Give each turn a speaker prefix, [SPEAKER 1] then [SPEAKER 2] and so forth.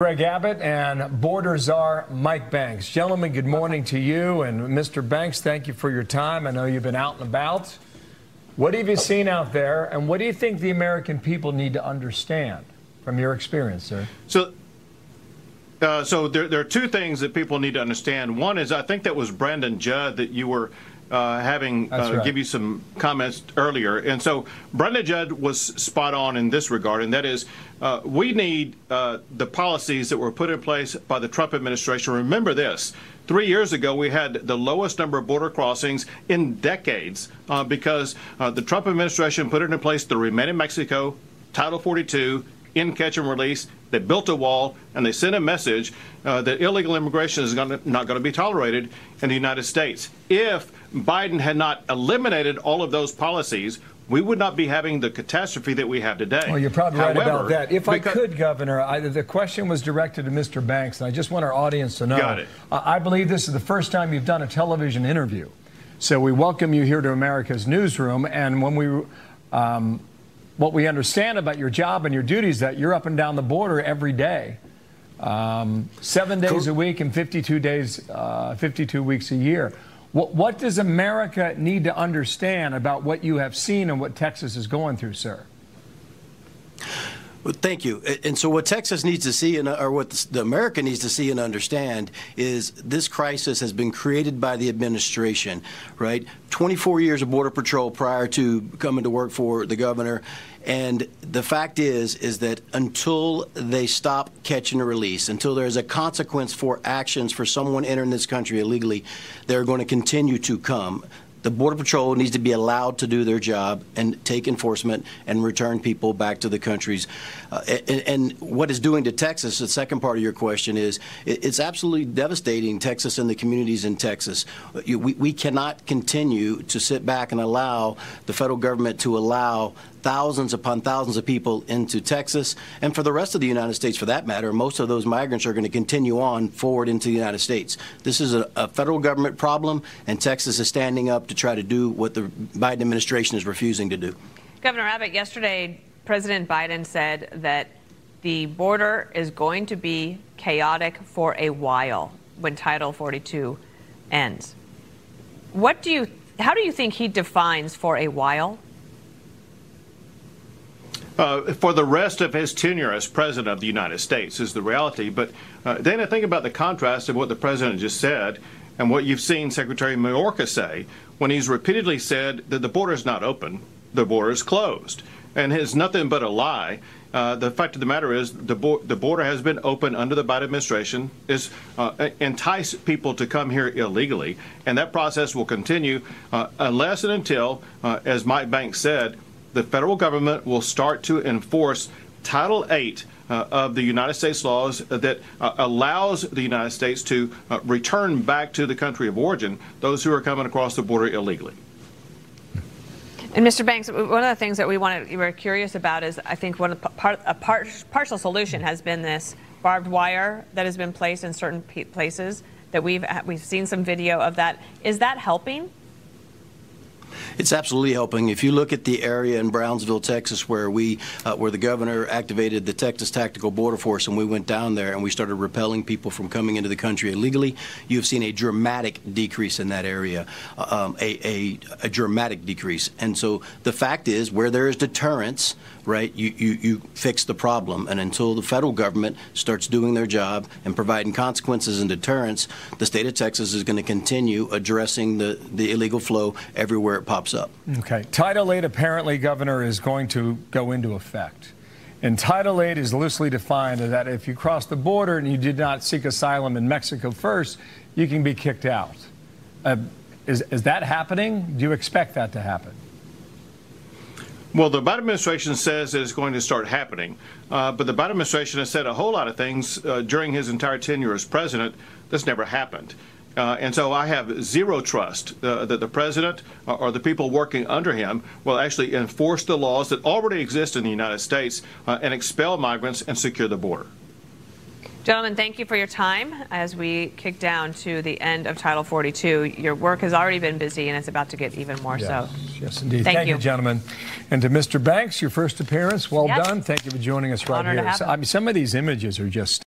[SPEAKER 1] Greg Abbott and border czar Mike Banks. Gentlemen, good morning to you. And Mr. Banks, thank you for your time. I know you've been out and about. What have you seen out there, and what do you think the American people need to understand from your experience, sir?
[SPEAKER 2] So there are two things that people need to understand. One is, I think that was Brandon Judd that you were give you some comments earlier. And so Brandon Judd was spot on in this regard, and that is we need the policies that were put in place by the Trump administration. Remember this. 3 years ago, we had the lowest number of border crossings in decades because the Trump administration put it in place to remain in Mexico, Title 42, in catch and release. They built a wall, and they sent a message that illegal immigration is not going to be tolerated in the United States. If Biden had not eliminated all of those policies, we would not be having the catastrophe that we have today.
[SPEAKER 1] Well, you're probably right about that. If I could, Governor, the question was directed to Mr. Banks, and I just want our audience to know.
[SPEAKER 2] Got it.
[SPEAKER 1] I believe this is the first time you've done a television interview. So we welcome you here to America's Newsroom. And when we what we understand about your job and your duties, that you're up and down the border every day, 7 days a week and 52 days, 52 weeks a year. What does America need to understand about what you have seen and what Texas is going through, sir?
[SPEAKER 3] Well, thank you. And so what Texas needs to see, or what the America needs to see and understand, is this crisis has been created by the administration, right? 24 years of Border Patrol prior to coming to work for the governor. And the fact is that until they stop catch and release, until there's a consequence for actions for someone entering this country illegally, they're going to continue to come. The Border Patrol needs to be allowed to do their job and take enforcement and return people back to the countries. And what it's doing to Texas, the second part of your question, is it's absolutely devastating Texas and the communities in Texas. We cannot continue to sit back and allow the federal government to allow thousands upon thousands of people into Texas, and for the rest of the United States, for that matter. Most of those migrants are going to continue on forward into the United States. This is a federal government problem, and Texas is standing up to try to do what the Biden administration is refusing to do.
[SPEAKER 4] Governor Abbott, yesterday, President Biden said that the border is going to be chaotic for a while when Title 42 ends. How do you think he defines for a while?
[SPEAKER 2] For the rest of his tenure as president of the United States is the reality. But Dana, think about the contrast of what the president just said and what you've seen Secretary Mayorkas say when he's repeatedly said that the border is not open, the border is closed. And it's nothing but a lie. The fact of the matter is the border has been open under the Biden administration, is entice people to come here illegally, and that process will continue unless and until, as Mike Banks said, the federal government will start to enforce Title 8 of the United States laws that allows the United States to return back to the country of origin those who are coming across the border illegally.
[SPEAKER 4] And Mr. Banks, one of the things that we're curious about is, I think a partial solution has been this barbed wire that has been placed in certain places that we've seen some video of that. Is that helping?
[SPEAKER 3] It's absolutely helping. If you look at the area in Brownsville, Texas, where the governor activated the Texas Tactical Border Force, and we went down there and we started repelling people from coming into the country illegally, you've seen a dramatic decrease in that area, a dramatic decrease. And so the fact is, where there is deterrence, right, you fix the problem. And until the federal government starts doing their job and providing consequences and deterrence, the state of Texas is going to continue addressing the illegal flow everywhere it pops up.
[SPEAKER 1] Okay. Title 8 apparently, Governor, is going to go into effect. And Title 8 is loosely defined that if you cross the border and you did not seek asylum in Mexico first, you can be kicked out. Is that happening? Do you expect that to happen?
[SPEAKER 2] Well, the Biden administration says that it's going to start happening, but the Biden administration has said a whole lot of things during his entire tenure as president that's never happened. And so I have zero trust that the president or the people working under him will actually enforce the laws that already exist in the United States and expel migrants and secure the border.
[SPEAKER 4] Gentlemen, thank you for your time as we kick down to the end of Title 42. Your work has already been busy, and it's about to get even more so.
[SPEAKER 1] Yes, indeed.
[SPEAKER 4] Thank you,
[SPEAKER 1] gentlemen. And to Mr. Banks, your first appearance, well
[SPEAKER 4] Yes.
[SPEAKER 1] done. Thank you for joining us right
[SPEAKER 4] Honor
[SPEAKER 1] here.
[SPEAKER 4] to have
[SPEAKER 1] I mean, some of these images are just